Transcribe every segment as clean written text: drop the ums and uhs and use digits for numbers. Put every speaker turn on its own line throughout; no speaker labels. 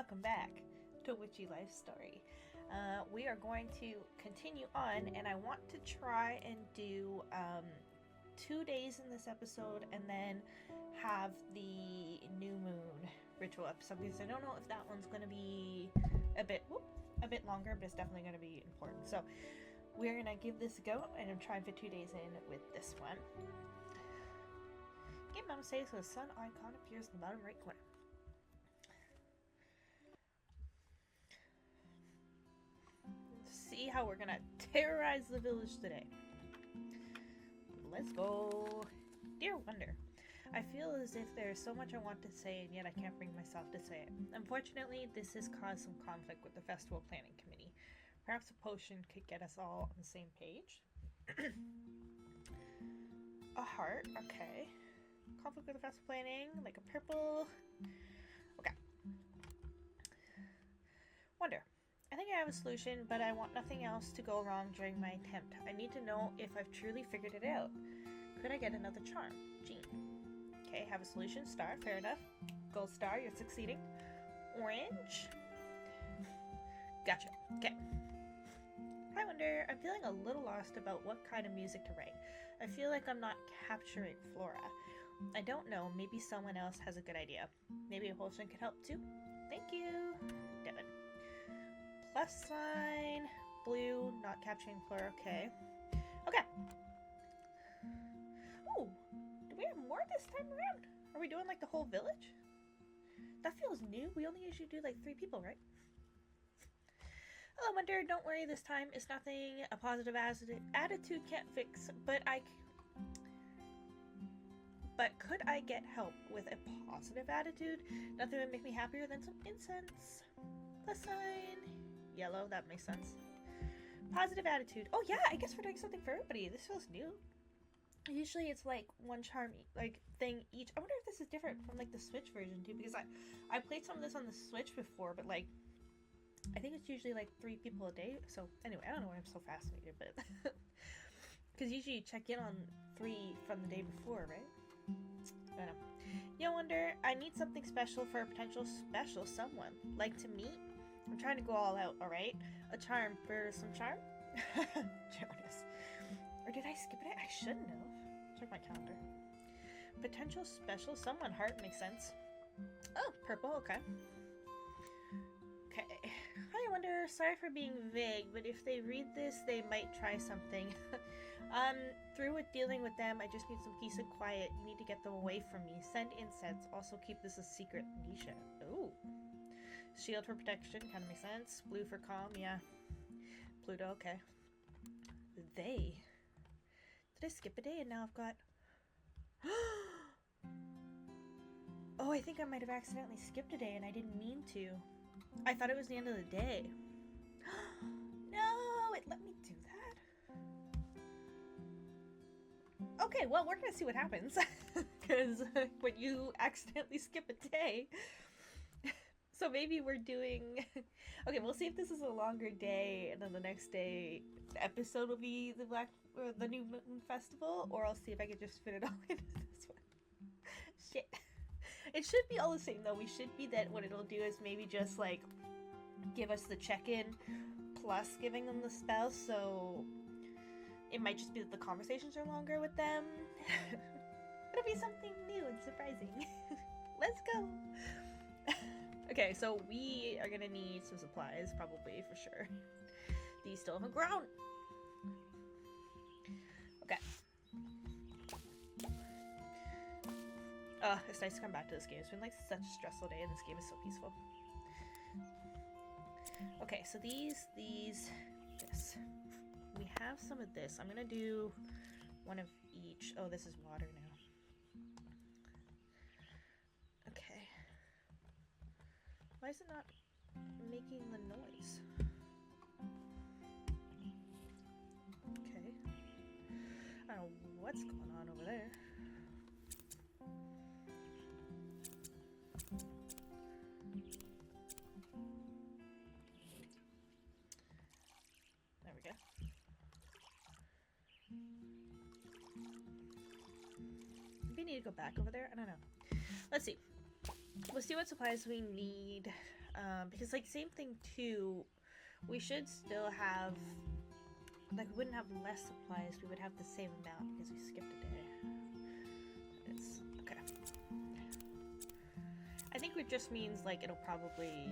welcome back to Witchy Life Story. We are going to continue on, and I want to try and do 2 days in this episode and then have the new moon ritual episode, because I don't know if that one's going to be a bit longer, but it's definitely going to be important. So we're going to give this a go, and I'm trying for 2 days in with this one. Get Mountain Save so the sun icon appears in the bottom right corner. See how we're gonna terrorize the village today. Let's go. Dear Wonder, I feel as if there is so much I want to say, and yet I can't bring myself to say it. Unfortunately, this has caused some conflict with the festival planning committee. Perhaps a potion could get us all on the same page. A heart, okay. Conflict with the festival planning, like a purple. Okay. Wonder. I think I have a solution, but I want nothing else to go wrong during my attempt. I need to know if I've truly figured it out. Could I get another charm? Jean. Okay, have a solution. Star, fair enough. Gold star, you're succeeding. Orange. Gotcha. Okay. I wonder, I'm feeling a little lost about what kind of music to write. I feel like I'm not capturing Flora. I don't know, maybe someone else has a good idea. Maybe a potion could help too. Thank you, Devin. Plus sign, blue, not capturing Flora, okay. Okay. Oh, do we have more this time around? Are we doing like the whole village? That feels new. We only usually do like 3 people, right? Hello, Wonder. Don't worry this time. It's nothing a positive attitude can't fix, but could I get help with a positive attitude? Nothing would make me happier than some incense. Plus sign. Yellow, that makes sense. Positive attitude. Oh yeah, I guess we're doing something for everybody. This feels new. Usually it's like one charm thing each. I wonder if this is different from like the Switch version too, because I played some of this on the Switch before, but like I think it's usually like 3 people a day. So anyway, I don't know why I'm so fascinated, but because usually you check in on 3 from the day before, right? I don't know. Yeah, Wonder, I need something special for a potential special someone. Like to meet? I'm trying to go all out, alright? A charm for some charm? Jonas. Or did I skip it? I should know. Check my calendar. Potential special someone. Heart makes sense. Oh, purple, okay. Okay. I wonder, sorry for being vague, but if they read this, they might try something. Through with dealing with them, I just need some peace and quiet. You need to get them away from me. Send incense. Also keep this a secret, Nisha. Ooh. Shield for protection, kind of makes sense. Blue for calm, yeah. Pluto, okay. They. Did I skip a day and now I've got... Oh, I think I might have accidentally skipped a day and I didn't mean to. I thought it was the end of the day. No, it let me do that. Okay, well, we're gonna see what happens. Because when you accidentally skip a day... So maybe we're doing... Okay, we'll see if this is a longer day, and then the next day the episode will be the New Moon Festival, or I'll see if I can just fit it all into this one. Shit. It should be all the same, though. We should be that what it'll do is maybe just, like, give us the check-in plus giving them the spell, so it might just be that the conversations are longer with them. It'll be something new and surprising. Let's go! Okay, so we are gonna need some supplies, probably, for sure. These still haven't grown. Okay. It's nice to come back to this game. It's been like such a stressful day, and this game is so peaceful. Okay, so this. We have some of this. I'm gonna do one of each. Oh, this is water now. Okay. Why is it not making the noise? Okay. I don't know what's going on over there. There we go. Maybe I need to go back over there? I don't know. Let's see. We'll see what supplies we need. Because like same thing too, we should still have, like we wouldn't have less supplies, we would have the same amount because we skipped a day. It's okay. I think it just means like it'll probably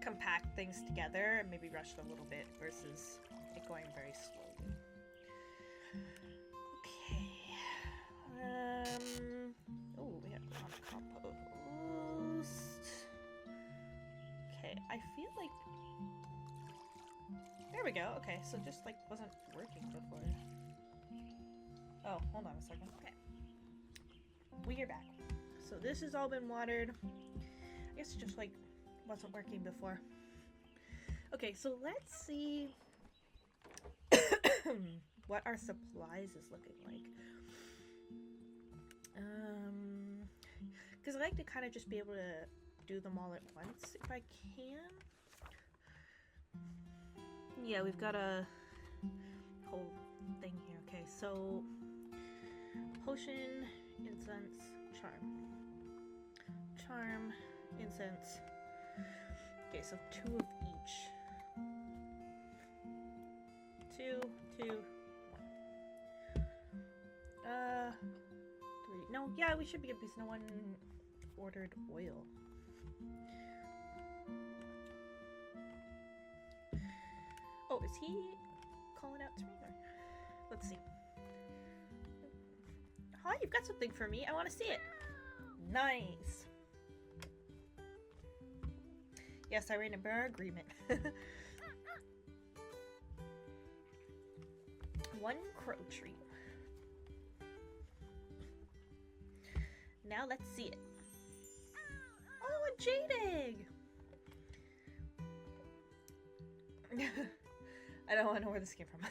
compact things together and maybe rush it a little bit versus it going very slowly. Okay. Oh, we have a lot of compost. Okay, I feel like there we go. Okay, so just like wasn't working before. Oh, hold on a second. Okay. We are back. So this has all been watered. I guess it just like wasn't working before. Okay, so let's see what our supplies is looking like. Because I like to kind of just be able to do them all at once if I can. Yeah, we've got a whole thing here. Okay, so potion, incense, charm. Charm, incense. Okay, so 2 of each. 2, 2, 1. 3. No, yeah, we should be good because no one ordered oil. Oh, is he calling out to me? Or... Let's see. Hi, you've got something for me. I want to see it. Nice. Yes, I remember our agreement. 1 crow tree. Now let's see it. Oh, a jade egg! I don't want to know where this came from.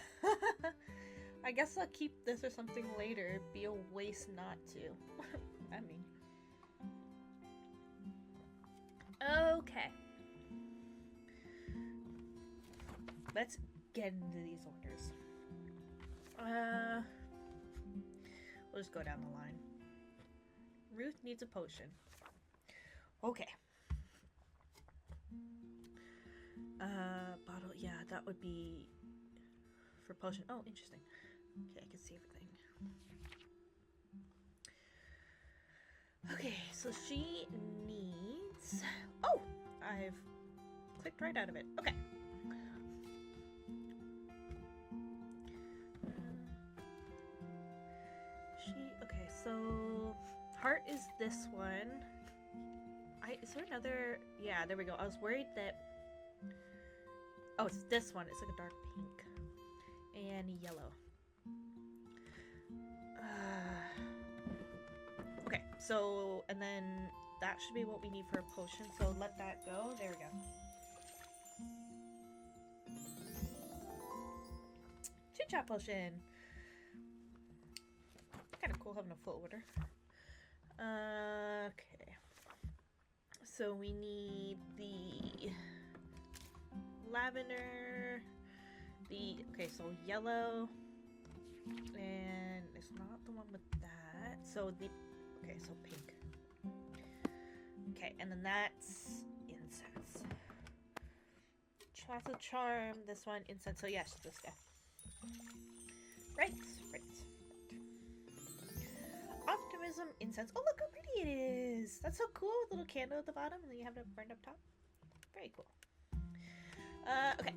I guess I'll keep this or something later. It'd be a waste not to. I mean. Okay. Let's get into these orders. We'll just go down the line. Ruth needs a potion. Okay. Bottle, yeah, that would be for potion. Oh, interesting. Okay, I can see everything. Okay, so she needs... Oh! I've clicked right out of it. Okay. Okay, so heart is this one. Is there another? Yeah, there we go. I was worried that... Oh, it's this one. It's like a dark pink and yellow. Okay, so, and then that should be what we need for a potion, so let that go. There we go. Chit-chat potion. Kind of cool having a full order. Okay. So we need the lavender, okay, so yellow, and it's not the one with that. So okay, so pink. Okay, and then that's incense. Chocolate charm, this one, incense. So yes, this guy. Right. Optimism, incense. Oh, look how pretty it is. That's so cool. With a little candle at the bottom, and then you have it burned up top. Very cool. Okay.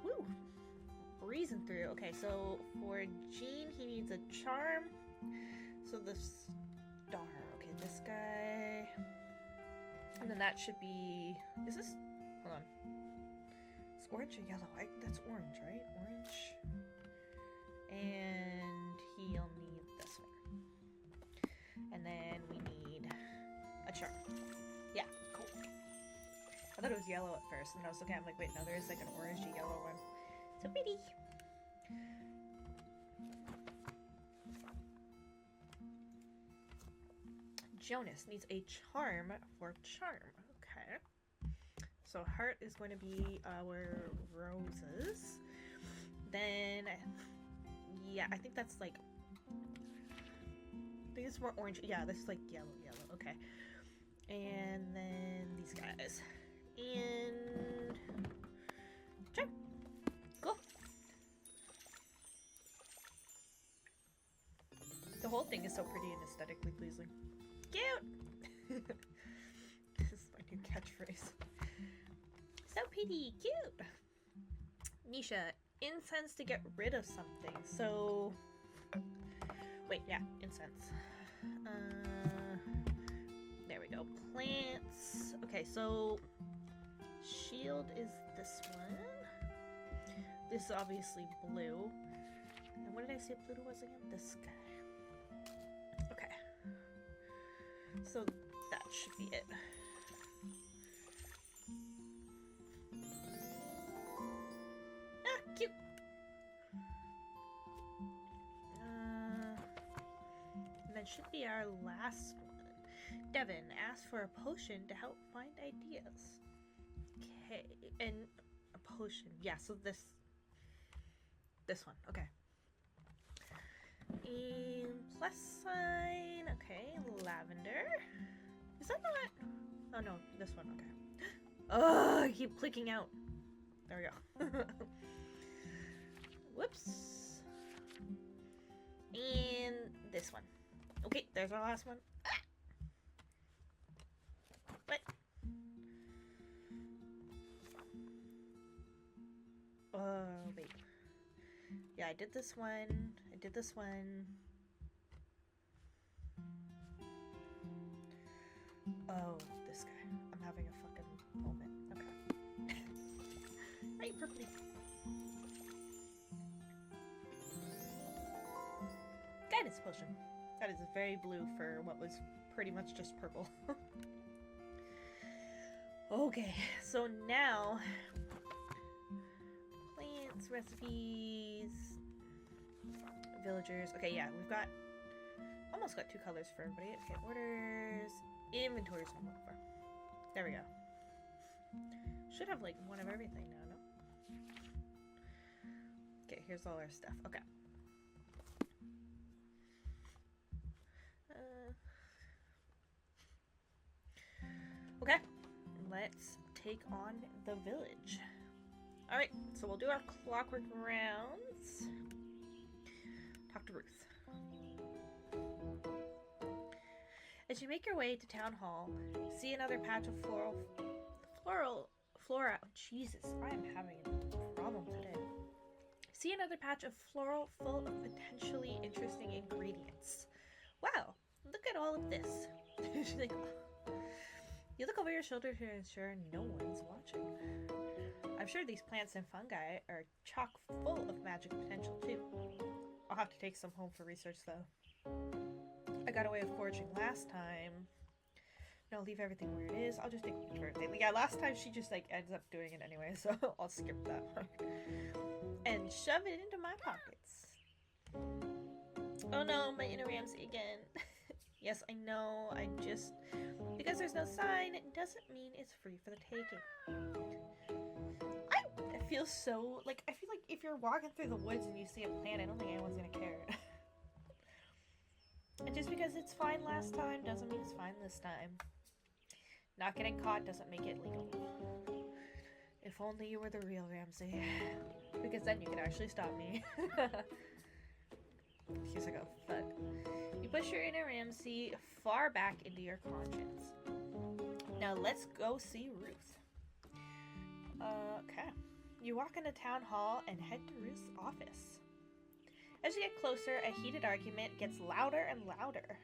Woo. Breezing through. Okay, so for Gene, he needs a charm. So the star. Okay, this guy. And then that should be... Is this... Hold on. It's orange or yellow? That's orange, right? Orange. And he'll need this one. And then we need a charm. Yeah, cool. I thought it was yellow at first, and I was looking at it, I'm like, wait, no, there's like an orangey yellow one. So pretty. Jonas needs a charm for charm. Okay. So heart is going to be our roses. Then, yeah, I think that's like, I think it's more orange. Yeah, this is like yellow. Okay. And then these guys. And sure. Cool. The whole thing is so pretty and aesthetically pleasing. Cute! This is my new catchphrase. So pretty, cute! Nisha, incense to get rid of something. So... Wait, yeah, incense. There we go. Plants. Okay, so... Shield is this one. This is obviously blue. And what did I say blue was again? This guy. Okay. So that should be it. Ah, cute! And that should be our last one. Devin asked for a potion to help find ideas. Okay, and a potion. Yeah, so this one. Okay. And plus sign. Okay, lavender. Is that not? Oh no, this one. Okay. Oh, I keep clicking out. There we go. Whoops. And this one. Okay, there's our last one. Ah! What? Wait. Yeah, I did this one. I did this one. Oh, this guy. I'm having a fucking moment. Okay. Right, purpley. Guidance potion. That is very blue for what was pretty much just purple. Okay, so now... Plants, recipes... Villagers. Okay, yeah, we've got... Almost got 2 colors for everybody. Okay, orders... Inventory is what I'm looking for. There we go. Should have, like, one of everything now, no? Okay, here's all our stuff. Okay. Okay, let's take on the village. Alright, so we'll do our clockwork rounds. Talk to Ruth. As you make your way to Town Hall, see another patch of flora. Jesus, I am having a problem today. See another patch of floral full of potentially interesting ingredients. Wow, look at all of this. She's like, you look over your shoulder to ensure no one's watching. I'm sure these plants and fungi are chock full of magic potential too. I'll have to take some home for research though. I got away with foraging last time. No, leave everything where it is. I'll just take a picture. Yeah, last time she just like ends up doing it anyway, so I'll skip that one. And shove it into my pockets. Oh no, my inner Ramsey again. Yes, I know, because there's no sign, it doesn't mean it's free for the taking. I feel so, I feel like if you're walking through the woods and you see a plant, I don't think anyone's gonna care. And just because it's fine last time doesn't mean it's fine this time. Not getting caught doesn't make it legal. If only you were the real Ramsey. Because then you could actually stop me. He's like, oh, fuck. You push your inner Ramsey far back into your conscience. Now let's go see Ruth. Okay. You walk into Town Hall and head to Ruth's office. As you get closer, a heated argument gets louder and louder.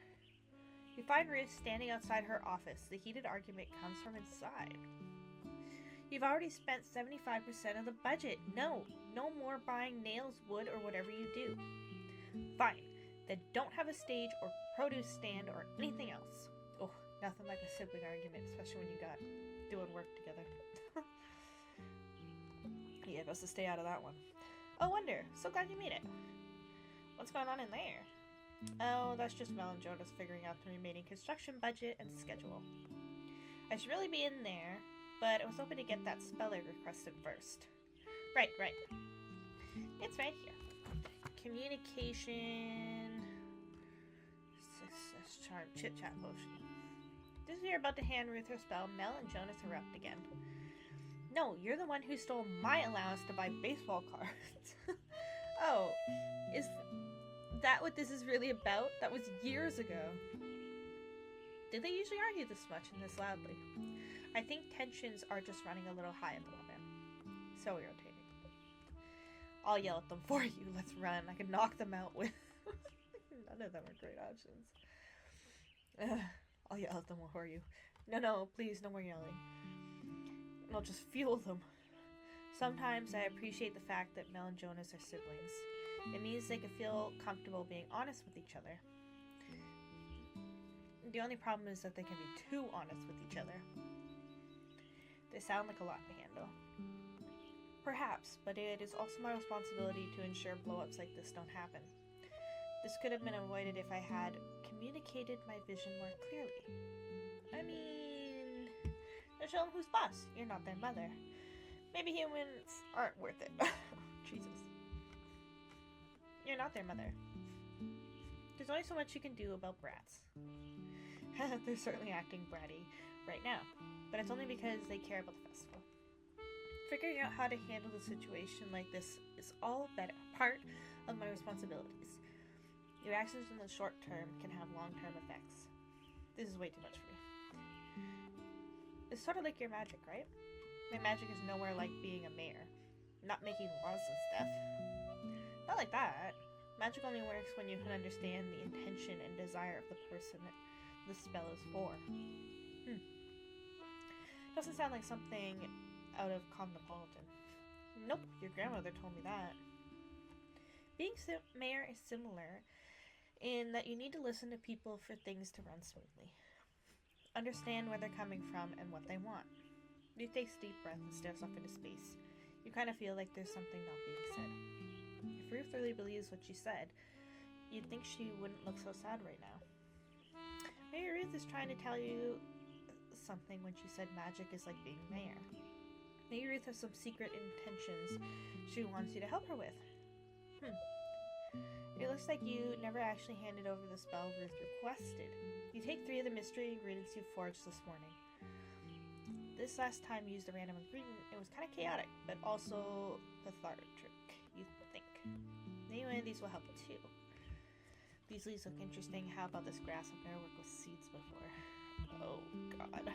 You find Ruth standing outside her office. The heated argument comes from inside. You've already spent 75% of the budget. No more buying nails, wood, or whatever you do. Fine, then don't have a stage or produce stand or anything else. Oh, nothing like a sibling argument, especially when you got doing work together. Yeah, best to stay out of that one. Oh, Wonder, so glad you made it. What's going on in there? Oh, that's just Mel and Jonas figuring out the remaining construction budget and schedule. I should really be in there, but I was hoping to get that spell I requested first. Right. It's right here. Communication. charm chit-chat potion. Just as you're about to hand Ruth her spell, Mel and Jonas erupt again. No, you're the one who stole my allowance to buy baseball cards. Oh, is that what this is really about? That was years ago. Did they usually argue this much and this loudly? I think tensions are just running a little high at the moment. So irritating. I'll yell at them for you. Let's run. I can knock them out with... None of them are great options. I'll yell at them for you. No, please, no more yelling. I'll just fuel them. Sometimes I appreciate the fact that Mel and Jonas are siblings. It means they can feel comfortable being honest with each other. The only problem is that they can be too honest with each other. They sound like a lot to handle. Perhaps, but it is also my responsibility to ensure blow-ups like this don't happen. This could have been avoided if I had communicated my vision more clearly. I mean, show them who's boss. You're not their mother. Maybe humans aren't worth it. Jesus. You're not their mother. There's only so much you can do about brats. They're certainly acting bratty right now, but it's only because they care about the festival. Figuring out how to handle the situation like this is all but a part of my responsibilities. Your actions in the short term can have long-term effects. This is way too much for me. It's sort of like your magic, right? My magic is nowhere like being a mayor. Not making laws and stuff. Not like that. Magic only works when you can understand the intention and desire of the person that the spell is for. Doesn't sound like something out of Cosmopolitan. Nope, your grandmother told me that. Being mayor is similar in that you need to listen to people for things to run smoothly. Understand where they're coming from and what they want. You take a deep breath and stares off into space. You kind of feel like there's something not being said. If Ruth really believes what she said, you'd think she wouldn't look so sad right now. Maybe Ruth is trying to tell you something when she said magic is like being mayor. Maybe Ruth has some secret intentions she wants you to help her with. It looks like you never actually handed over the spell Ruth requested. You take 3 of the mystery ingredients you forged this morning. This last time you used a random ingredient, it was kind of chaotic, but also lethargic, you think. Maybe one of these will help too. These leaves look interesting. How about this grass? I've never worked with seeds before. Oh, God.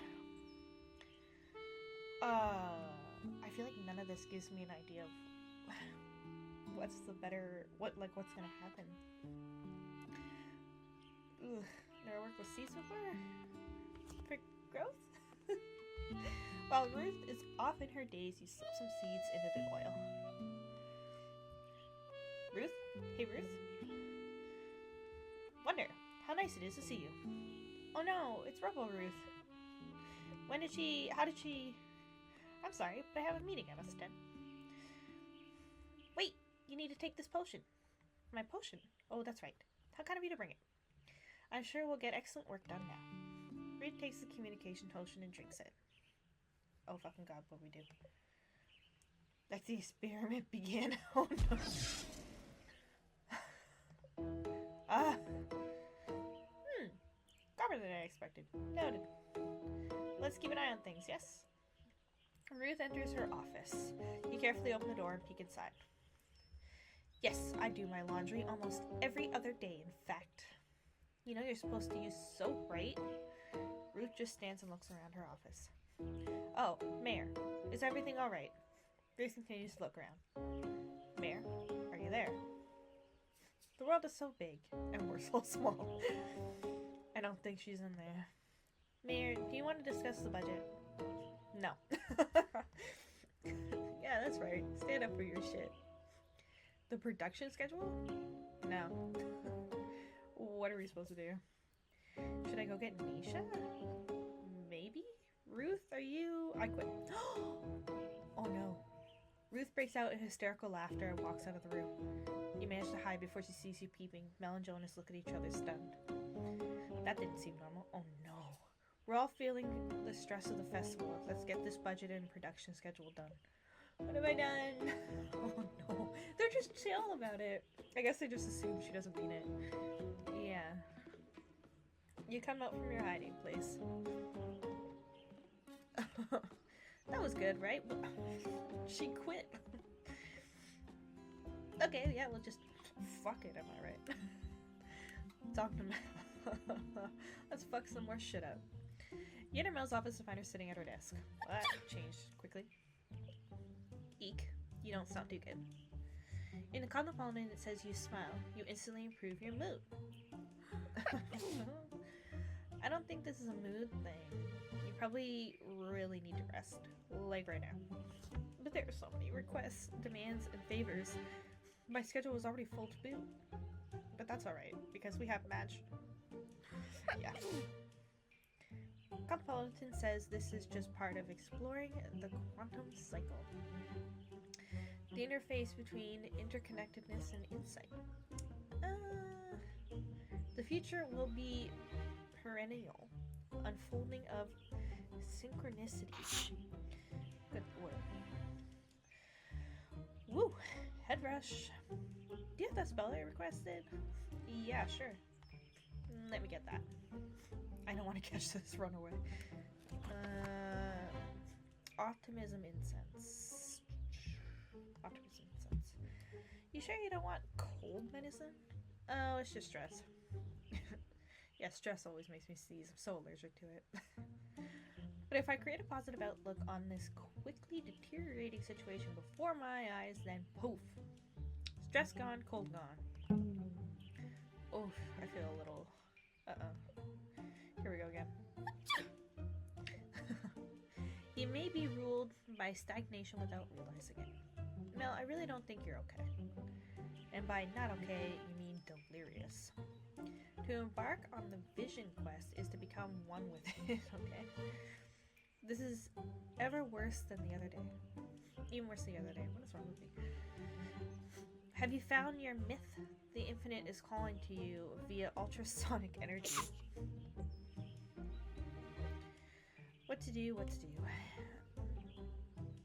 I feel like none of this gives me an idea of what's gonna happen. Ugh, never worked with seeds before? For growth? While Ruth is off in her days, you slip some seeds into the oil. Ruth? Hey, Ruth? Wonder, how nice it is to see you. Oh no, it's Rebel Ruth. How did she... I'm sorry, but I have a meeting I must attend. Wait, you need to take this potion. My potion? Oh, that's right. How kind of you to bring it. I'm sure we'll get excellent work done now. Ruth takes the communication potion and drinks it. Oh, fucking God, what we do? Like the experiment began. Oh, no. Calmer than I expected. Noted. Let's keep an eye on things, yes? Ruth enters her office. You carefully open the door and peek inside. Yes, I do my laundry almost every other day, in fact. You know you're supposed to use soap, right? Ruth just stands and looks around her office. Oh, Mayor, is everything all right? Ruth continues to look around. Mayor, are you there? The world is so big, and we're so small. I don't think she's in there. Mayor, do you want to discuss the budget? No. Yeah, that's right. Stand up for your shit. The production schedule? No. What are we supposed to do? Should I go get Nisha? Maybe? Ruth, are you... I quit. Oh no. Ruth breaks out in hysterical laughter and walks out of the room. You manage to hide before she sees you peeping. Mel and Jonas look at each other stunned. That didn't seem normal. Oh no. We're all feeling the stress of the festival. Let's get this budget and production schedule done. What have I done? Oh no. They're just chill about it. I guess they just assume she doesn't mean it. Yeah. You come out from your hiding place. That was good, right? She quit. Okay, yeah, we'll just fuck it, am I right? Talk to Mel. Let's fuck some more shit up. You enter Mel's office to find her sitting at her desk. Well, that changed quickly. Eek, you don't sound too good. In the cosmopolitan, it says you smile. You instantly improve your mood. I don't think this is a mood thing. You probably really need to rest, like right now. But there are so many requests, demands, and favors. My schedule was already full to boot. But that's alright, because we have match. Yeah. Cosmopolitan says this is just part of exploring the quantum cycle. The interface between interconnectedness and insight. The future will be perennial, unfolding of synchronicity. Good word. Woo! Head rush. Do you have that spell I requested? Yeah, sure. Let me get that. I don't want to catch this runaway. Optimism incense. Optimism incense. You sure you don't want cold medicine? Oh, it's just stress. Yeah, stress always makes me sneeze. I'm so allergic to it. But if I create a positive outlook on this quickly deteriorating situation before my eyes, then poof. Stress gone, cold gone. Oof, I feel a little... Here we go again. You may be ruled by stagnation without realizing it. Mel, I really don't think you're okay. And by not okay, you mean delirious. To embark on the vision quest is to become one with it, okay? This is ever worse than the other day. Even worse than the other day. What is wrong with me? Have you found your myth? The infinite is calling to you via ultrasonic energy. What to do, what to do.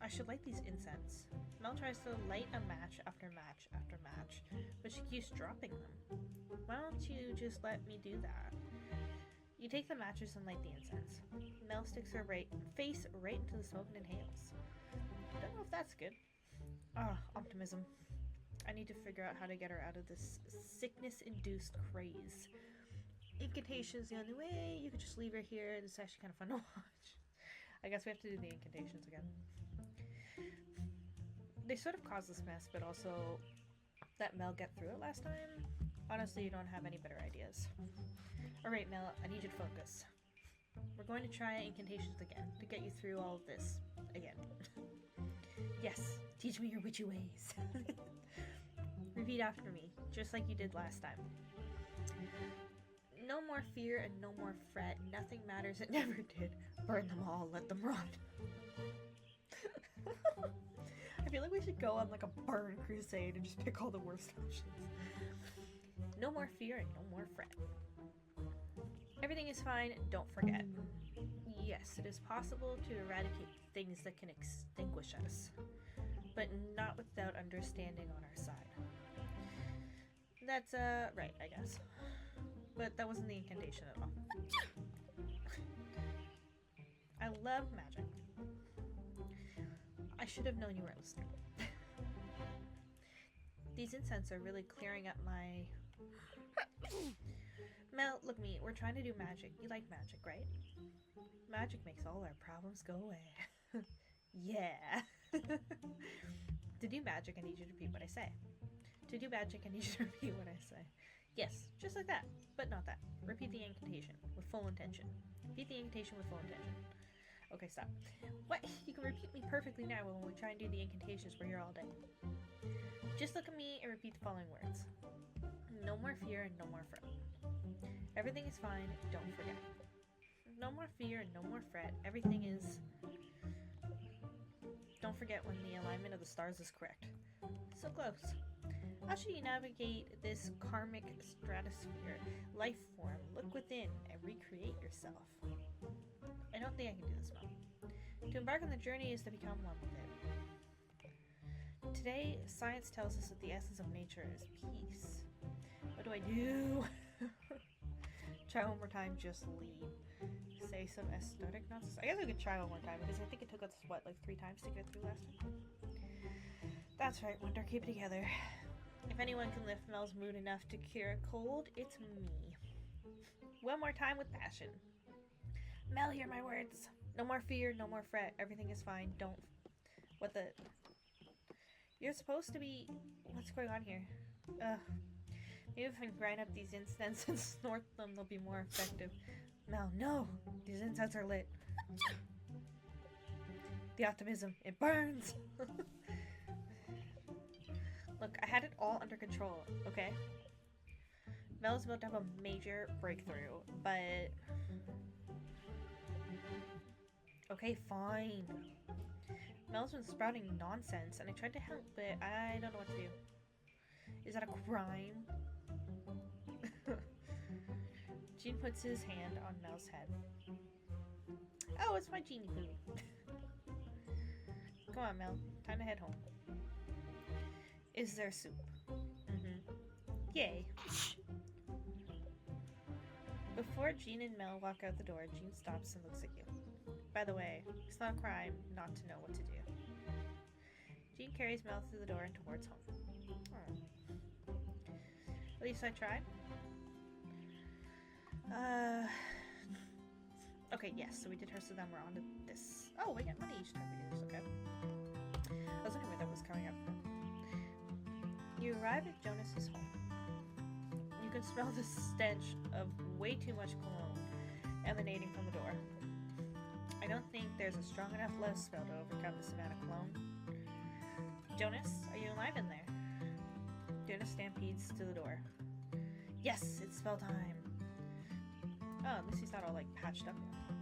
I should light these incense. Mel tries to light a match after match after match, but she keeps dropping them. Why don't you just let me do that? You take the matches and light the incense. Mel sticks her face right into the smoke and inhales. Don't know if that's good. Optimism. I need to figure out how to get her out of this sickness-induced craze. Incantation's the only way. You could just leave her here. It's actually kind of fun to watch. I guess we have to do the incantations again. They sort of caused this mess, but also let Mel get through it last time. Honestly, you don't have any better ideas. Alright, Mel, I need you to focus. We're going to try incantations again to get you through all of this again. Yes, teach me your witchy ways. Repeat after me, just like you did last time. No more fear and no more fret. Nothing matters, it never did. Burn them all, let them rot. I feel like we should go on like a burn crusade and just pick all the worst options. No more fear and no more fret. Everything is fine, don't forget. Yes, it is possible to eradicate things that can extinguish us, but not without understanding on our side. That's, right, I guess. But that wasn't the incantation at all. I love magic. I should have known you were listening. These incense are really clearing up my... Mel, look me, we're trying to do magic. You like magic, right? Magic makes all our problems go away. Yeah. To do magic, I need you to repeat what I say. To do magic, I need you to repeat what I say. Yes, just like that, but not that. Repeat the incantation with full intention. Repeat the incantation with full intention. Okay, stop. What? You can repeat me perfectly now when we try and do the incantations. We're here all day. Just look at me and repeat the following words. No more fear and no more fret. Everything is fine, don't forget. No more fear and no more fret. Everything is... Don't forget when the alignment of the stars is correct. So close. How should you navigate this karmic stratosphere, life form? Look within and recreate yourself. I don't think I can do this well. To embark on the journey is to become one with it. Today, science tells us that the essence of nature is peace. What do I do? Try one more time, just leave. Say some aesthetic nonsense. I guess we could try one more time because I think it took us, what, like 3 times to get through last time? That's right, Wonder, keep it together. If anyone can lift Mel's mood enough to cure a cold, it's me. One more time with passion. Mel, hear my words. No more fear, no more fret. Everything is fine. Don't... What the... You're supposed to be... What's going on here? Maybe if I can grind up these incense and snort them, they'll be more effective. Mel, no! These incense are lit. The optimism. It burns! Look, I had it all under control, okay? Mel's about to have a major breakthrough, but... Okay, fine. Mel's been sprouting nonsense, and I tried to help, but I don't know what to do. Is that a crime? Jean puts his hand on Mel's head. Oh, it's my genie boo. Come on, Mel. Time to head home. Is there soup? Yay. Before Jean and Mel walk out the door, Jean stops and looks at you. By the way, it's not a crime not to know what to do. Jean carries Mel through the door and towards home. Oh. At least I tried. Okay, yes, so we did her, so then we're on to this. Oh, we get money each time we do this, okay. I was wondering where that was coming up from. You arrive at Jonas's home. You can smell the stench of way too much cologne emanating from the door. I don't think there's a strong enough love spell to overcome this amount of cologne. Jonas, are you alive in there? Jonas stampedes to the door. Yes, it's spell time. Oh, at least he's not all like patched up now.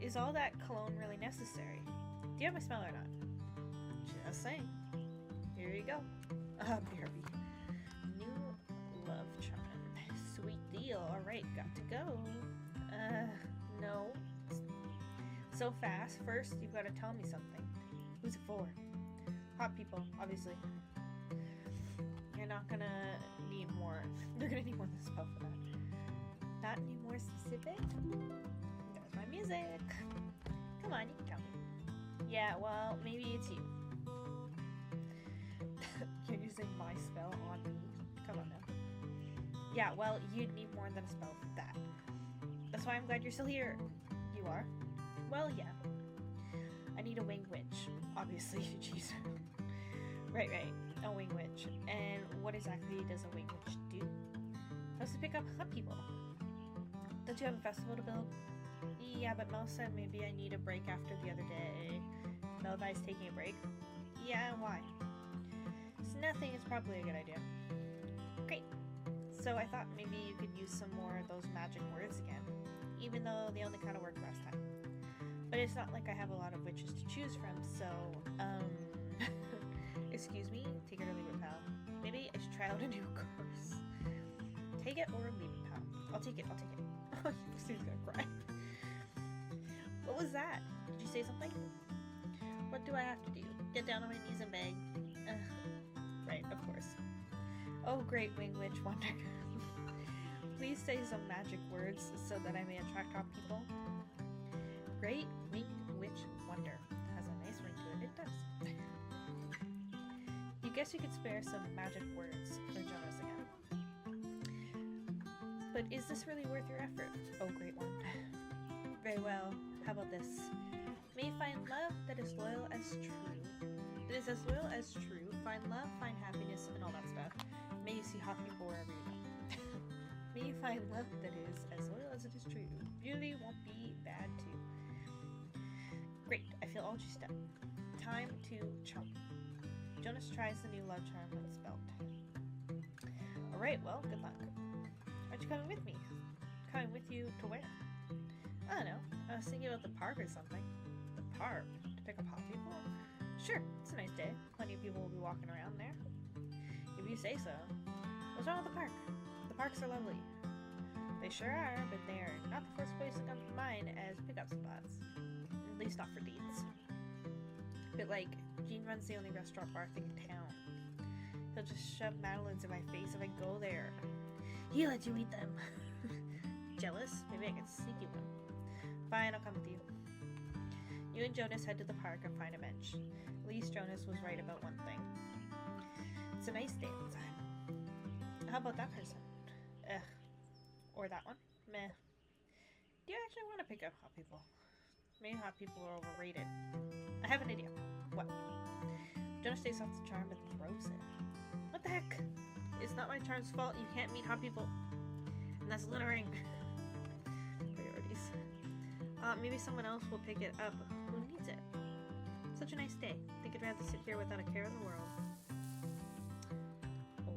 Is all that cologne really necessary? Do you have my smell or not? Just saying. Here you go. BRB. New love charm. Sweet deal. Alright, got to go. No. So fast. First, you've got to tell me something. Who's it for? Hot people, obviously. You're not gonna need more. You're gonna need more than a spell for that. Not any more specific? There's my music. Come on, you can tell me. Yeah, well, maybe it's you. You're using my spell on me. Come on now. Yeah, well, you'd need more than a spell for that. That's why I'm glad you're still here. You are? Well, yeah. I need a winged witch. Obviously, jeez. Right. A winged witch. And what exactly does a winged witch do? Helps to pick up hot people. Don't you have a festival to build? Yeah, but Mel said maybe I need a break after the other day. Mel advised taking a break? Yeah, why? It's nothing, it's probably a good idea. Great. So I thought maybe you could use some more of those magic words again, even though they only kind of worked last time. But it's not like I have a lot of witches to choose from, so, excuse me, take it or leave it, pal. Maybe I should try out a new course. Take it or leave it, pal. I'll take it. He's gonna cry. What was that? Did you say something? What do I have to do? Get down on my knees and beg? Right, of course. Oh, great winged witch wonder. Please say some magic words so that I may attract hot people. Great winged witch wonder. Has a nice ring to it. It does. You guess you could spare some magic words for Jonas again. But is this really worth your effort? Oh, great one. Very well. How about this? May you find love that is loyal as true. That is as loyal as true. Find love, find happiness, and all that stuff. May you see hot people wherever you go. May you find love that is as loyal as it is true. Beauty won't be bad too. Great. I feel all juiced up. Time to chomp. Jonas tries the new love charm when it's spelled. Alright, well, good luck. Aren't you coming with me? Coming with you to where? I don't know. I was thinking about the park or something. The park? To pick up hot people? Sure, it's a nice day. Plenty of people will be walking around there. If you say so. What's wrong with the park? The parks are lovely. They sure are, but they are not the first place that comes to mind as pickup spots. At least not for dates. But like, Jean runs the only restaurant bar thing in town. He'll just shove madeleines in my face if I go there. He lets you eat them. Jealous? Maybe I can sneak you one. Fine, I'll come with you. You and Jonas head to the park and find a bench. At least Jonas was right about one thing. It's a nice day outside. How about that person? Ugh. Or that one? Meh. Do you actually want to pick up hot people? Maybe hot people are overrated. I have an idea. What? Jonas takes off the charm and throws it. What the heck? It's not my charm's fault you can't meet hot people. And that's littering. Priorities. Maybe someone else will pick it up. Who needs it? Such a nice day. I think I'd rather sit here without a care in the world. Oh.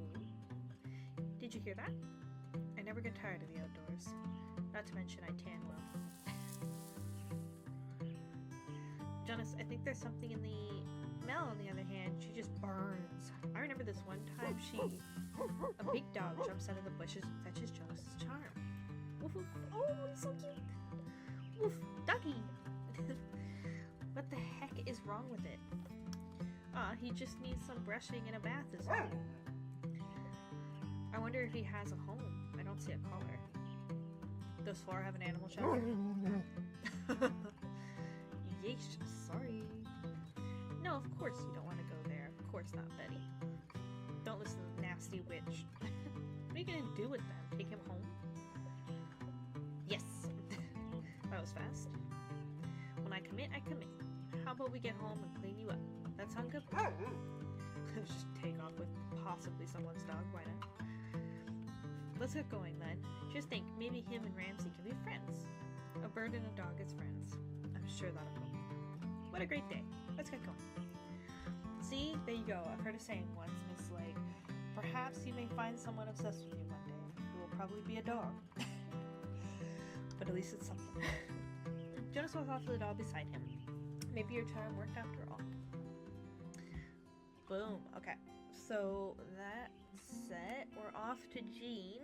Did you hear that? I never get tired of the outdoors. Not to mention I tan well. Jonas, I think there's something in the Mel, on the other hand, she just burns. I remember this one time a big dog jumps out of the bushes and fetches Jonas' charm. Woof woof. Oh, he's so cute. Woof, doggy. What the heck is wrong with it? He just needs some brushing and a bath as well. I wonder if he has a home. I don't see a collar. Does Flora have an animal shelter? Yeesh, sorry. No, of course you don't want to go there. Of course not, Betty. Don't listen to the nasty witch. What are you gonna do with them? Take him home? Yes. That was fast. When I commit, I commit. How about we get home and clean you up? That sound good? Just take off with possibly someone's dog, why not? Let's get going then. Just think, maybe him and Ramsey can be friends. A bird and a dog as friends. I'm sure that'll go. What a great day. Let's get going. See? There you go. I've heard a saying once, and it's like, perhaps you may find someone obsessed with you one day. Who will probably be a dog. But at least it's something. Jonas walks off to the dog beside him. Maybe your charm worked after all. Boom. Okay. So that's it. We're off to Jean.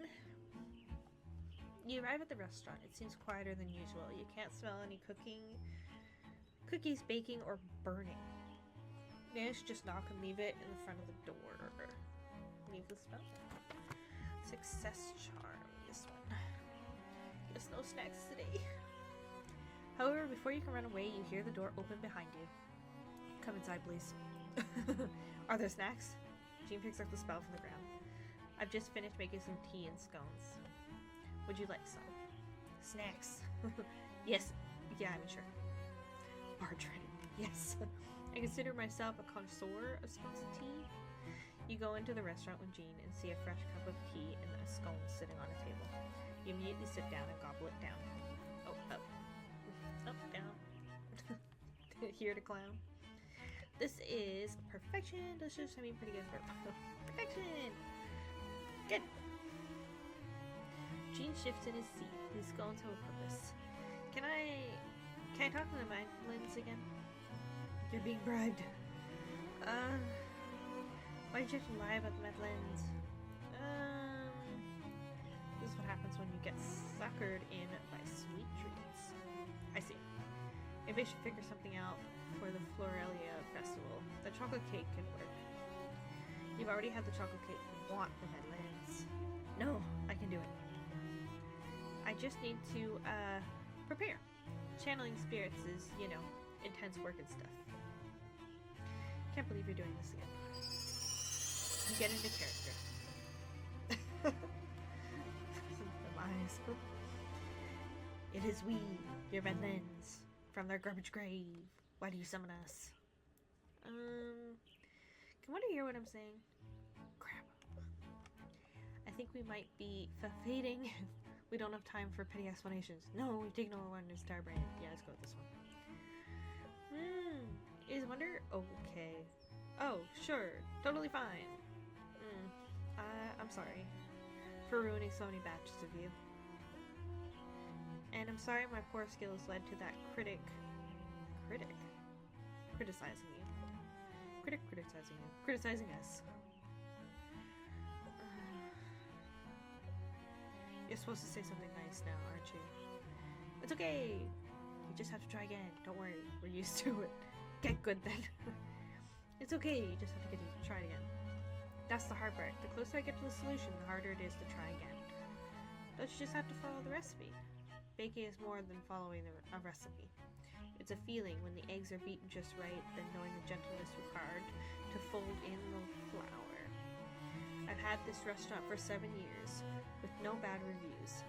You arrive at the restaurant. It seems quieter than usual. You can't smell any cookies baking, or burning. Manage to just knock and leave it in the front of the door. Leave the spell. Success charm. This one. Guess no snacks today. However, before you can run away, you hear the door open behind you. Come inside, please. Are there snacks? Jean picks up the spell from the ground. I've just finished making some tea and scones. Would you like some? Snacks. Yes. Yeah, I'm sure. Bartran. Yes. I consider myself a connoisseur of scones and tea. You go into the restaurant with Jean and see a fresh cup of tea and a scone sitting on a table. You immediately sit down and gobble it down. Oh, up. Up, down. Here to clown. This is perfection. Delicious. I mean, pretty good. Perfection. Good. Jean shifts in his seat. His scones have a purpose. Can I talk to the Madeleines again? You're being bribed. Why'd you have to lie about the Madeleines? This is what happens when you get suckered in by sweet treats. I see. Maybe I should figure something out for the Florelia Festival. The chocolate cake can work. You've already had the chocolate cake. You want the Madeleines. No, I can do it. I just need to, prepare. Channeling spirits is, you know, intense work and stuff. Can't believe you're doing this again. You get into character. The lies. It is we, your Madeleines, from their garbage grave. Why do you summon us? Can one hear what I'm saying? Crap. I think we might be fading. We don't have time for petty explanations. No, we've taken over one entire brand. Yeah, let's go with this one. Is Wonder okay? Oh, sure. Totally fine. I'm sorry for ruining so many batches of you. And I'm sorry my poor skills led to that critic criticizing you. Criticizing us. You're supposed to say something nice now, aren't you? It's okay. You just have to try again. Don't worry. We're used to it. Get good then. It's okay. You just have to try it again. That's the hard part. The closer I get to the solution, the harder it is to try again. Don't you just have to follow the recipe? Baking is more than following a recipe. It's a feeling when the eggs are beaten just right, then knowing the gentleness required to fold in the flour. I've had this restaurant for 7 years, with no bad reviews.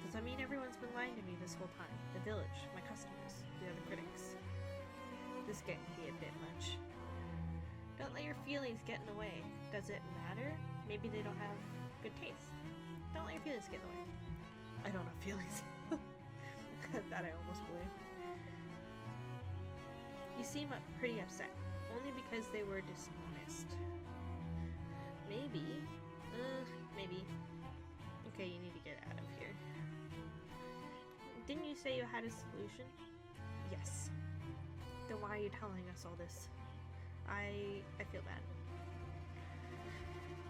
Does that mean everyone's been lying to me this whole time? The village, my customers, the other critics. This can be a bit much. Don't let your feelings get in the way. Does it matter? Maybe they don't have good taste. Don't let your feelings get in the way. I don't have feelings. That I almost believe. You seem pretty upset, only because they were dishonest. Maybe. Maybe. Okay, you need to get out of here. Didn't you say you had a solution? Yes. Then why are you telling us all this? I feel bad.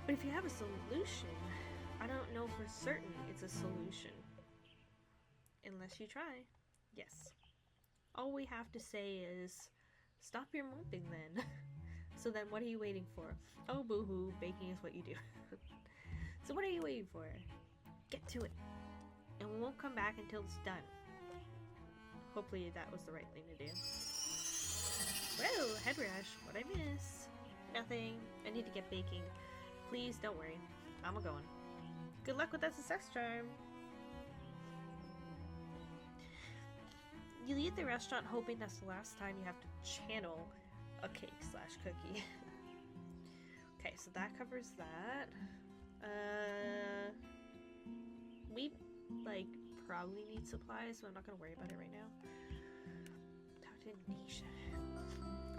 But if you have a solution, I don't know for certain it's a solution. Unless you try. Yes. All we have to say is, stop your moping then. So then what are you waiting for? Oh boo-hoo, baking is what you do. So what are you waiting for? Get to it. And we won't come back until it's done. Hopefully that was the right thing to do. Whoa, head rash. What'd I miss? Nothing. I need to get baking. Please don't worry. I'm a-going. Good luck with that success charm. You leave the restaurant hoping that's the last time you have to channel a cake/cookie. Okay, so that covers that. We, probably need supplies, so I'm not gonna worry about it right now. Talk to Nisha.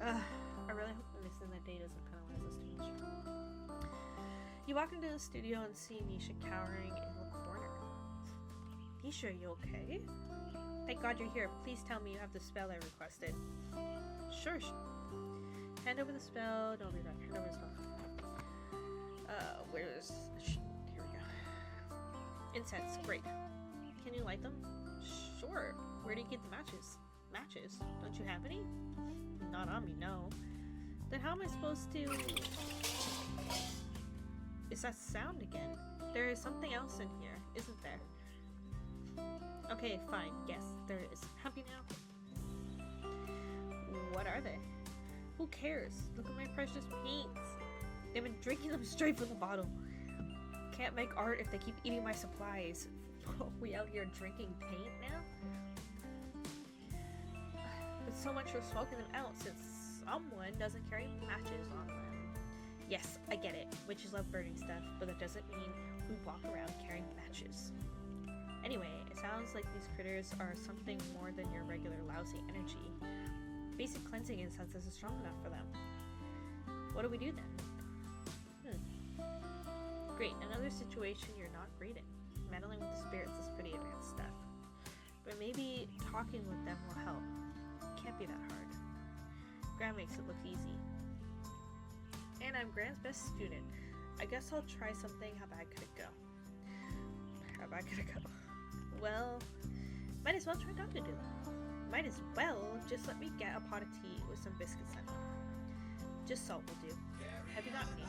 I really hope that missing that day doesn't penalize us too much. You walk into the studio and see Nisha cowering in the corner. Nisha, are you okay? Thank God you're here. Please tell me you have the spell I requested. Sure. Hand over the spell. Don't be right. Hand over the spell. Where's... Here we go. Incense. Great. Can you light them? Sure. Where do you get the matches? Matches? Don't you have any? Not on me, no. Then how am I supposed to... Is that sound again? There is something else in here, isn't there? Okay, fine. Yes, there is. Happy now? What are they? Who cares? Look at my precious paints. They've been drinking them straight from the bottle. Can't make art if they keep eating my supplies. We out here drinking paint now? But so much for smoking them out since someone doesn't carry matches on them. Yes, I get it. Witches love burning stuff, but that doesn't mean we walk around carrying matches. Anyway, it sounds like these critters are something more than your regular lousy energy. Basic cleansing incense isn't strong enough for them. What do we do then? Great, another situation you're not great in. Meddling with the spirits is pretty advanced stuff. But maybe talking with them will help. Can't be that hard. Gran makes it look easy. And I'm Gran's best student. I guess I'll try something. How bad could it go? How bad could it go? Well, might as well try not to do it. Might as well just let me get a pot of tea with some biscuits in it. Just salt will do. Have you got any?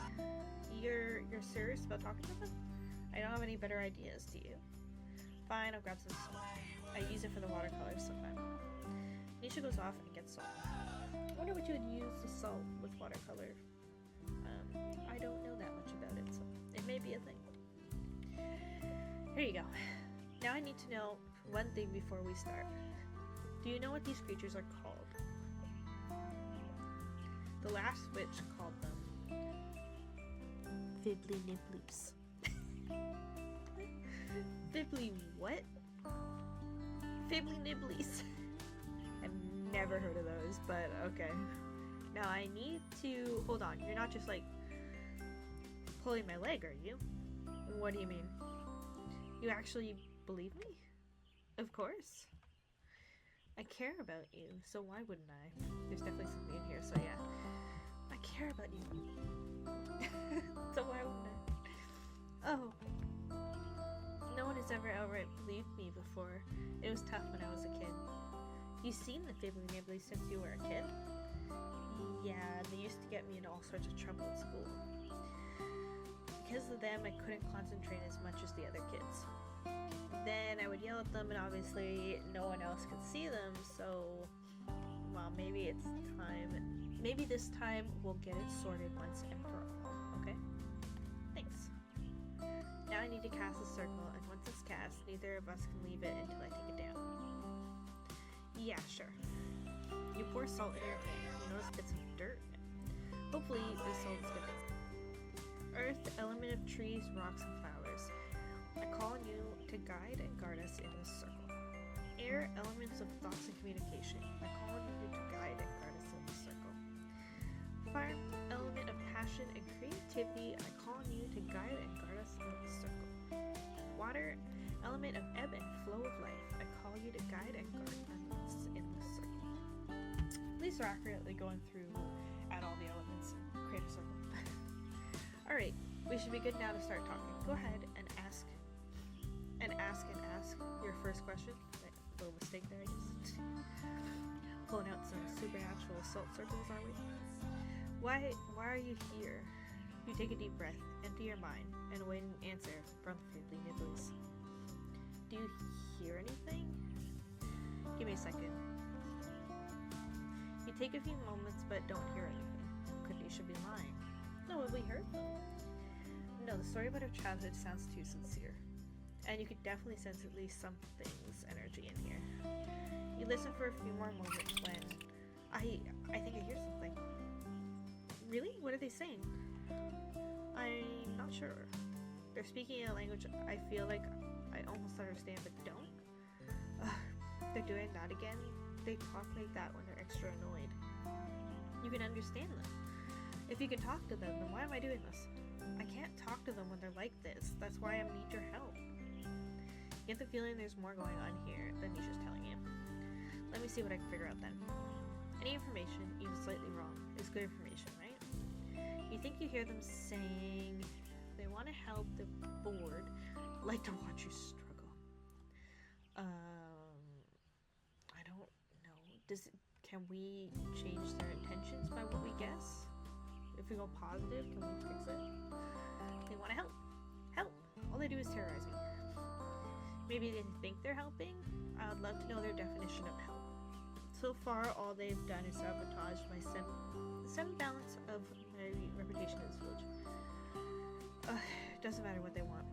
You're serious about talking to them? I don't have any better ideas, do you? Fine, I'll grab some salt. I use it for the watercolors sometimes. Nisha goes off and gets salt. I wonder what you would use the salt with watercolor. I don't know that much about it, so it may be a thing. Here you go. Now I need to know one thing before we start. Do you know what these creatures are called? The last witch called them Fibbly Nibblies. Fibbly what? Fibbly Nibblies. I've never heard of those, but okay. Now I need to... Hold on, you're not just pulling my leg, are you? What do you mean? You actually believe me? Of course. I care about you, so why wouldn't I? There's definitely something in here, so yeah. I care about you. So why wouldn't I? Oh. No one has ever outright believed me before. It was tough when I was a kid. You've seen the Fibbly Nibblies since you were a kid? Yeah, they used to get me into all sorts of trouble at school. Because of them, I couldn't concentrate as much as the other kids. would yell at them, and obviously no one else could see them, so, well, maybe it's time. Maybe this time we'll get it sorted once and for all, okay? Thanks. Now I need to cast a circle, and once it's cast, neither of us can leave it until I take it down. Yeah, sure. You pour salt in your hand. You notice bits of dirt in it. Hopefully, this salt is good. Earth, element of trees, rocks, and flowers. I call on you to guide and guard us in this circle. Air, elements of thoughts and communication. I call on you to guide and guard us in this circle. Fire, element of passion and creativity. I call on you to guide and guard us in this circle. Water, element of ebb and flow of life. I call you to guide and guard us in this circle. At least we're accurately going through at all the elements and create a circle. Alright, we should be good now to start talking. Go ahead and ask your first question. Little mistake there, I guess. Pulling out some supernatural assault circles, are we? Why are you here? You take a deep breath, empty your mind, and await an answer from the Fiddly Nibblies. Do you hear anything? Give me a second. You take a few moments but don't hear anything. Kanisha be lying. No, have we heard them? No, the story about her childhood sounds too sincere. And you could definitely sense at least something's energy in here. You listen for a few more moments when I think I hear something. Really? What are they saying? I'm not sure. They're speaking in a language I feel like I almost understand but don't. They're doing that again. They talk like that when they're extra annoyed. You can understand them. If you can talk to them, then why am I doing this? I can't talk to them when they're like this. That's why I need your help. Get the feeling there's more going on here than Nisha's telling you. Let me see what I can figure out then. Any information, even slightly wrong, is good information, right? You think you hear them saying they want to help, they're bored, like to watch you struggle. I don't know. Can we change their intentions by what we guess? If we go positive, can we fix it? They want to help. Help! All they do is terrorize me. Maybe they think they're helping? I would love to know their definition of help. So far, all they've done is sabotage my balance of my reputation in this village. Doesn't matter what they want.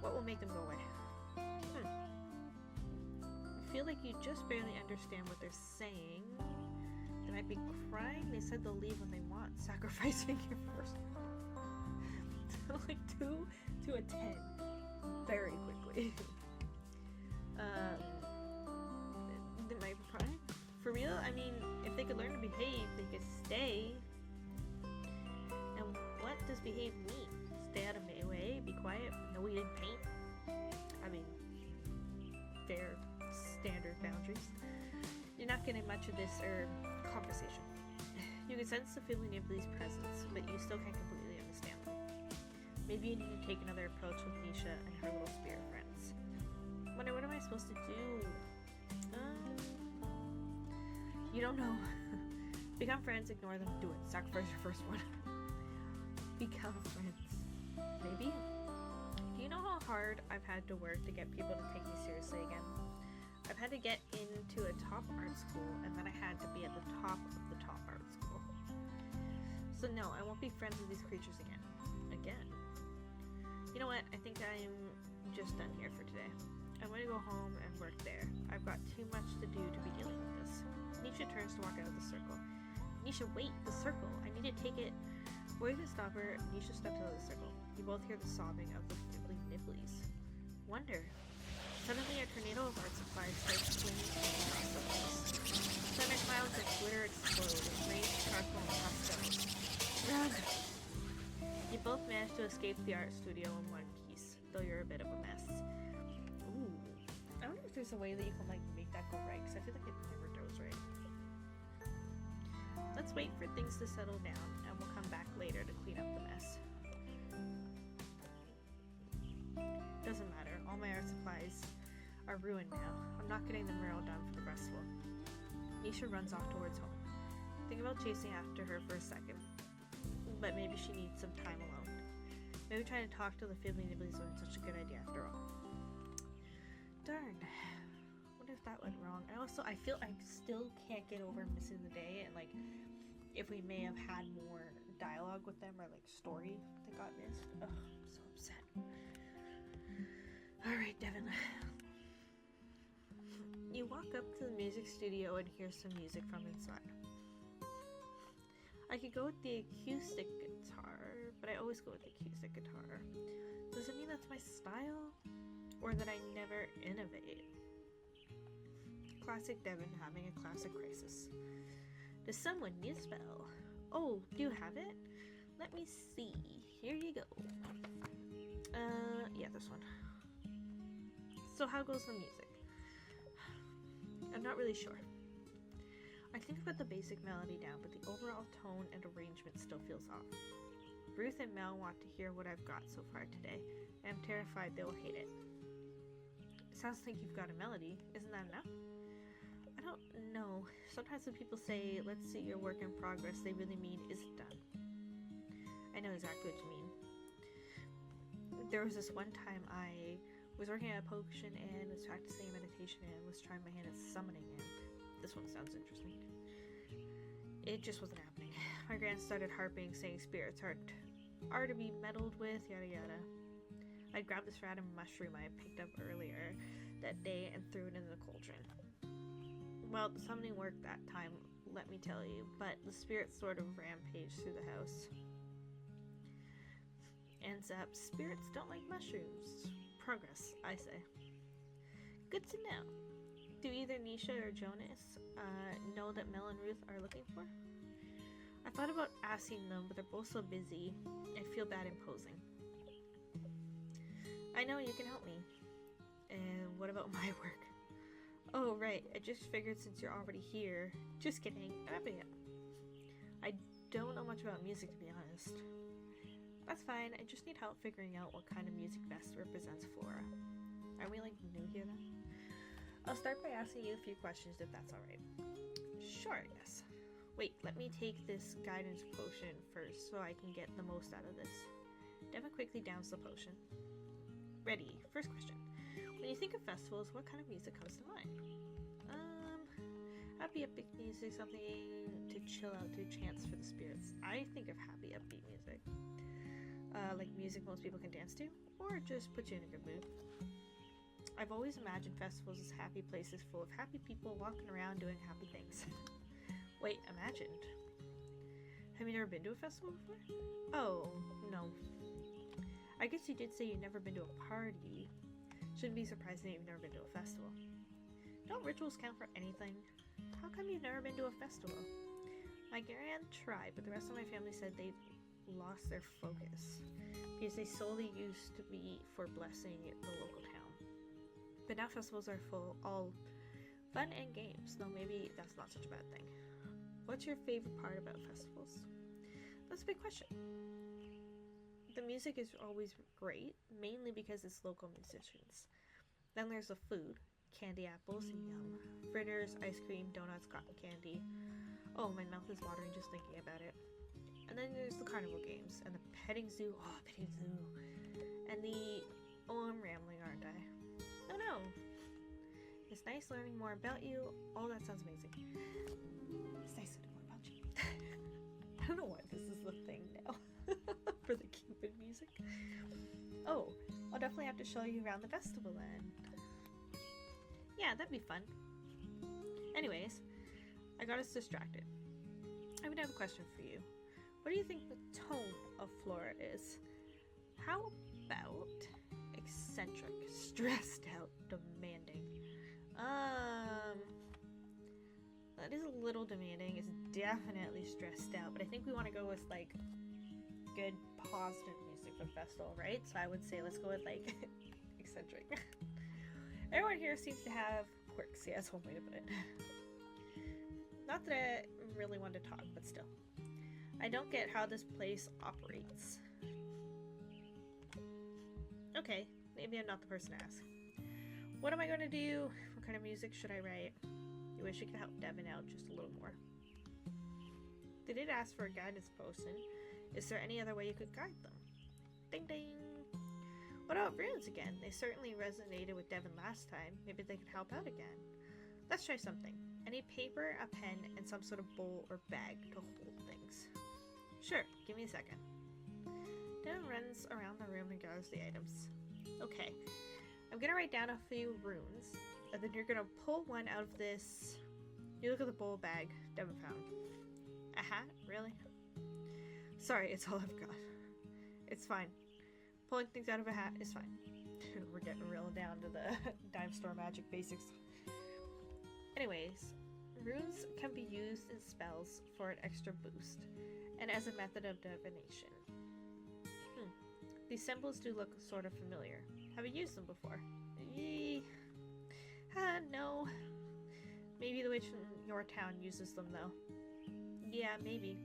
What will make them go away? I feel like you just barely understand what they're saying. They might be crying. They said they'll leave when they want, sacrificing your first like 2 to a 10 very quickly. They might be crying. For real? I mean, if they could learn to behave, they could stay. And what does behave mean? Stay out of my way, be quiet, no eating paint? I mean, fair, standard boundaries. You're not getting much of this conversation. You can sense the Fiddly Nibblies' presence, but you still can't completely understand them. Maybe you need to take another approach with Nisha and her little spirit friends. Wonder, what am I supposed to do? You don't know. Become friends, ignore them, do it. Sacrifice your first one. Become friends. Maybe? Do you know how hard I've had to work to get people to take me seriously again? I've had to get into a top art school, and then I had to be at the top of the top art school. So no, I won't be friends with these creatures again. You know what? I think I'm just done here for today. I'm going to go home and work there. I've got too much to do to be dealing with this. Nisha turns to walk out of the circle. Nisha, wait! The circle! I need to take it. Before you can stop her, Nisha steps out of the circle. You both hear the sobbing of the Fiddly Nibblies. Wonder. Suddenly, a tornado of art supplies starts swinging across the place. Thunder clouds and glitter explode with rain, charcoal, and pastels. Run! You both manage to escape the art studio in one piece, though you're a bit of a mess. Ooh. I wonder if there's a way that you can, like, make that go right, because I feel like it never goes right. Let's wait for things to settle down, and we'll come back later to clean up the mess. Doesn't matter. All my art supplies are ruined now. I'm not getting the mural done for the festival. Nisha runs off towards home. Think about chasing after her for a second, but maybe she needs some time alone. Maybe trying to talk to the Fiddly Nibblies wasn't such a good idea after all. Darn, darn. What if that went wrong? I feel I still can't get over missing the day, and like if we may have had more dialogue with them or like story that got missed. Ugh, I'm so upset. Alright, Devin. You walk up to the music studio and hear some music from inside. I could go with the acoustic guitar, but I always go with the acoustic guitar. Does it mean that's my style? Or that I never innovate? Classic Devin having a classic crisis. Does someone need a spell? Oh, do you have it? Let me see. Here you go. Yeah, this one. So how goes the music? I'm not really sure. I think I've got the basic melody down, but the overall tone and arrangement still feels off. Ruth and Mel want to hear what I've got so far today, and I'm terrified they will hate it. Sounds like you've got a melody. Isn't that enough? I don't know. Sometimes when people say, let's see your work in progress, they really mean, is it done? I know exactly what you mean. There was this one time I was working at a potion and was practicing meditation and was trying my hand at summoning, and this one sounds interesting. It just wasn't happening. My grand started harping, saying spirits are to be meddled with, yada yada. I grabbed this random mushroom I had picked up earlier that day and threw it in the cauldron. Well, the summoning worked that time, let me tell you, but the spirits sort of rampaged through the house. Ends up, spirits don't like mushrooms. Progress, I say. Good to know. Do either Nisha or Jonas know that Mel and Ruth are looking for? I thought about asking them, but they're both so busy. I feel bad imposing. I know you can help me. And what about my work? Oh, right. I just figured since you're already here. Just kidding. I don't know much about music, to be honest. That's fine. I just need help figuring out what kind of music best represents Flora. Are we, like, new here, then? I'll start by asking you a few questions, if that's alright. Sure, yes. Wait, let me take this guidance potion first so I can get the most out of this. Devin quickly downs the potion. Ready. First question. When you think of festivals, what kind of music comes to mind? Happy upbeat music, something to chill out to, chants for the spirits. I think of happy upbeat music. Like music most people can dance to, or just put you in a good mood. I've always imagined festivals as happy places full of happy people walking around doing happy things. Wait, imagined? Have you never been to a festival before? Oh, no. I guess you did say you've never been to a party. Shouldn't be surprising that you've never been to a festival. Don't rituals count for anything? How come you've never been to a festival? My grand tried, but the rest of my family said they've lost their focus because they solely used to be for blessing the local town. But now festivals are all fun and games, though maybe that's not such a bad thing. What's your favorite part about festivals? That's a big question. The music is always great, mainly because it's local musicians. Then there's the food, candy apples, yum. Fritters, ice cream, donuts, cotton candy. Oh, my mouth is watering just thinking about it. And then there's the carnival games, and the petting zoo, oh, petting zoo. And I'm rambling, aren't I? No. It's nice learning more about you. Oh, that sounds amazing. It's nice to know more about you. I don't know why this is the thing now for the Cupid music. Oh, I'll definitely have to show you around the festival then. Yeah, that'd be fun. Anyways, I got us distracted. I would have a question for you. What do you think the tone of Flora is? How about eccentric, stressed out, demanding? That is a little demanding. It's definitely stressed out, but I think we want to go with like good, positive music for the festival, right? So I would say let's go with like eccentric. Everyone here seems to have quirks. Yeah, that's one way to put it. Not that I really want to talk, but still. I don't get how this place operates. Okay, maybe I'm not the person to ask. What am I going to do? What kind of music should I write? I wish I could help Devin out just a little more. They did ask for a guidance potion. Is there any other way you could guide them? Ding ding! What about runes again? They certainly resonated with Devin last time. Maybe they could help out again. Let's try something. I need paper, a pen, and some sort of bowl or bag to hold things. Sure, give me a second. Devin runs around the room and gathers the items. Okay, I'm gonna write down a few runes, and then you're gonna pull one out of this. You look at the bowl bag Devin found. A hat? Really? Sorry, it's all I've got. It's fine. Pulling things out of a hat is fine. We're getting real down to the dime store magic basics. Anyways, runes can be used in spells for an extra boost, and as a method of divination. These symbols do look sort of familiar. Have you used them before? No. Maybe the witch in your town uses them, though. Yeah, maybe.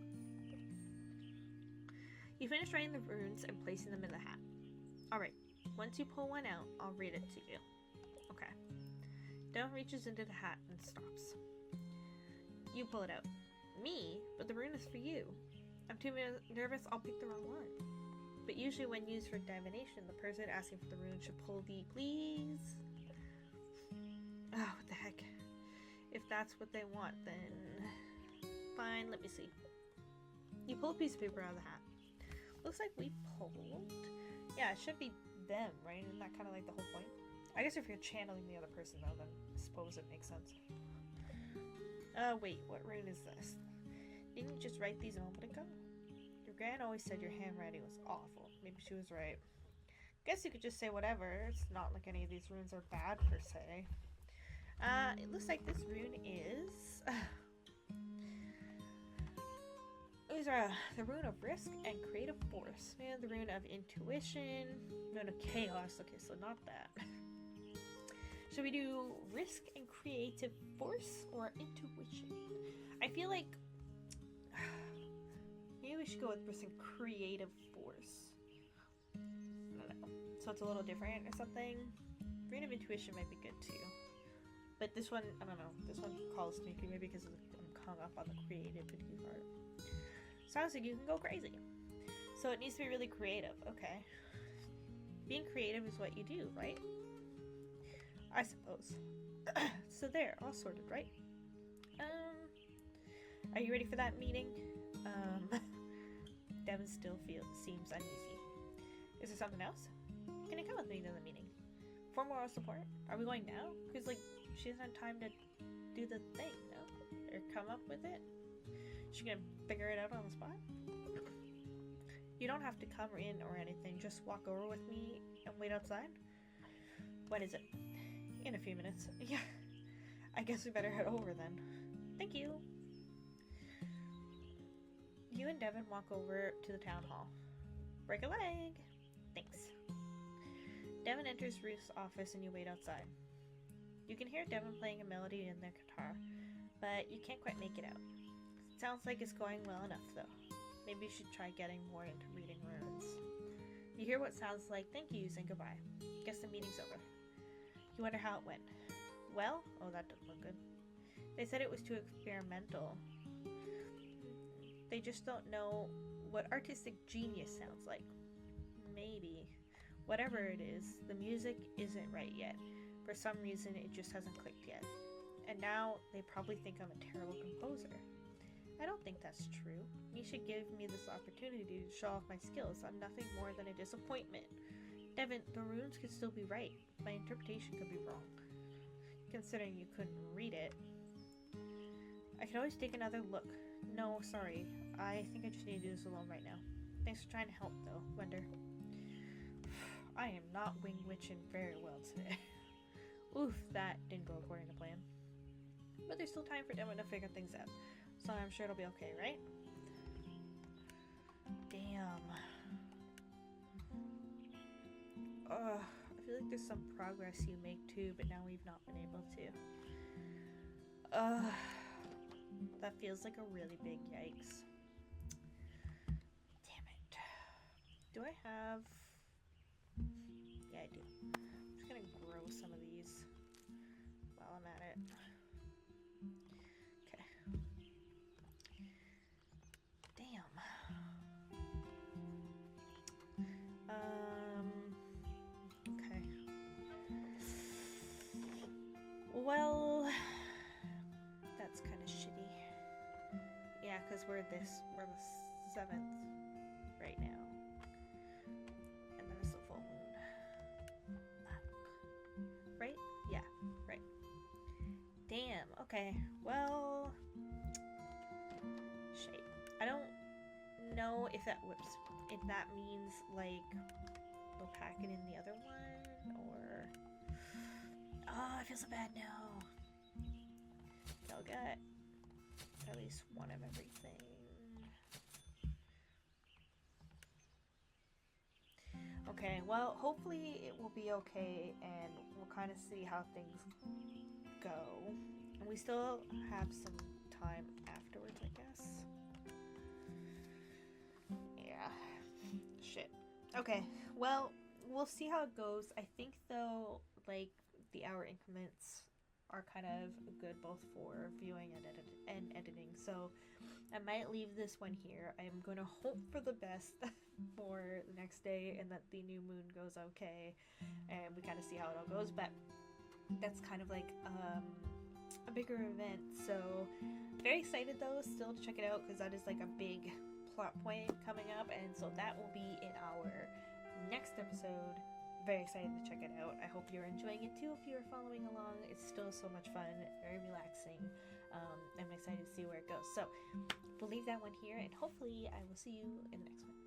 You finish writing the runes and placing them in the hat. Alright, once you pull one out, I'll read it to you. Okay. Devin reaches into the hat and stops. You pull it out. Me? But the rune is for you. I'm too nervous I'll pick the wrong one. But usually when used for divination, the person asking for the rune should pull the please. Oh, what the heck. If that's what they want, then... Fine, let me see. You pull a piece of paper out of the hat. Looks like we pulled... Yeah, it should be them, right? Isn't that kind of like the whole point? I guess if you're channeling the other person, though, then I suppose it makes sense. Wait, what rune is this? Didn't you just write these a moment ago? Your gran always said your handwriting was awful. Maybe she was right. Guess you could just say whatever. It's not like any of these runes are bad, per se. It looks like this rune is... These are the rune of risk and creative force. And the rune of intuition. Rune of chaos. Okay, so not that. Should we do risk and creative force or intuition? I feel like maybe we should go with risk and creative force. I don't know. So it's a little different or something. Rune of intuition might be good too. But this one, I don't know. This one calls me maybe because I'm hung up on the creativity part. Sounds like you can go crazy. So it needs to be really creative. Okay. Being creative is what you do, right? I suppose. So there, all sorted, right? Are you ready for that meeting? Devin still seems uneasy. Is there something else? Can you come with me to the meeting? For moral support? Are we going now? Because, like, she doesn't have time to do the thing, no? Or come up with it? She gonna figure it out on the spot? You don't have to come in or anything. Just walk over with me and wait outside. When is it? In a few minutes. Yeah. I guess we better head over then. Thank you. You and Devin walk over to the town hall. Break a leg. Thanks. Devin enters Ruth's office and you wait outside. You can hear Devin playing a melody in their guitar, but you can't quite make it out. Sounds like it's going well enough, though. Maybe you should try getting more into reading runes. You hear what sounds like thank yous and goodbye. Guess the meeting's over. You wonder how it went. Well? Oh, that doesn't look good. They said it was too experimental. They just don't know what artistic genius sounds like. Maybe. Whatever it is, the music isn't right yet. For some reason, it just hasn't clicked yet. And now, they probably think I'm a terrible composer. I don't think that's true. You should give me this opportunity to show off my skills. I'm nothing more than a disappointment. Devin, the runes could still be right. My interpretation could be wrong. Considering you couldn't read it. I could always take another look. No, sorry. I think I just need to do this alone right now. Thanks for trying to help, though, Wender. I am not wing witching very well today. Oof, that didn't go according to plan. But there's still time for Devin to figure things out. So I'm sure it'll be okay, right? Damn. I feel like there's some progress you make too, but now we've not been able to. That feels like a really big yikes. Damn it. Do I have... Yeah, I do. I'm just gonna grow some of these while I'm at it. Okay. Damn. we're the 7th right now. And then it's the full moon. Right? Yeah, right. Damn, okay. Well, shape. I don't know if that means like we'll pack it in the other one, or oh, I feel so bad now. They'll get at least one of everything. Okay, well, hopefully it will be okay, and we'll kind of see how things go. And we still have some time afterwards, I guess. Yeah. Shit. Okay, well, we'll see how it goes. I think, though, like, the hour increments are kind of good both for viewing and editing. So I might leave this one here. I'm going to hope for the best for the next day and that the new moon goes okay. And we kind of see how it all goes. But that's kind of like a bigger event. So very excited, though, still to check it out, because that is like a big plot point coming up. And so that will be in our next episode. Very excited to check it out. I hope you're enjoying it too if you're following along. It's still so much fun, very relaxing. I'm excited to see where it goes. So we'll leave that one here, and hopefully I will see you in the next one.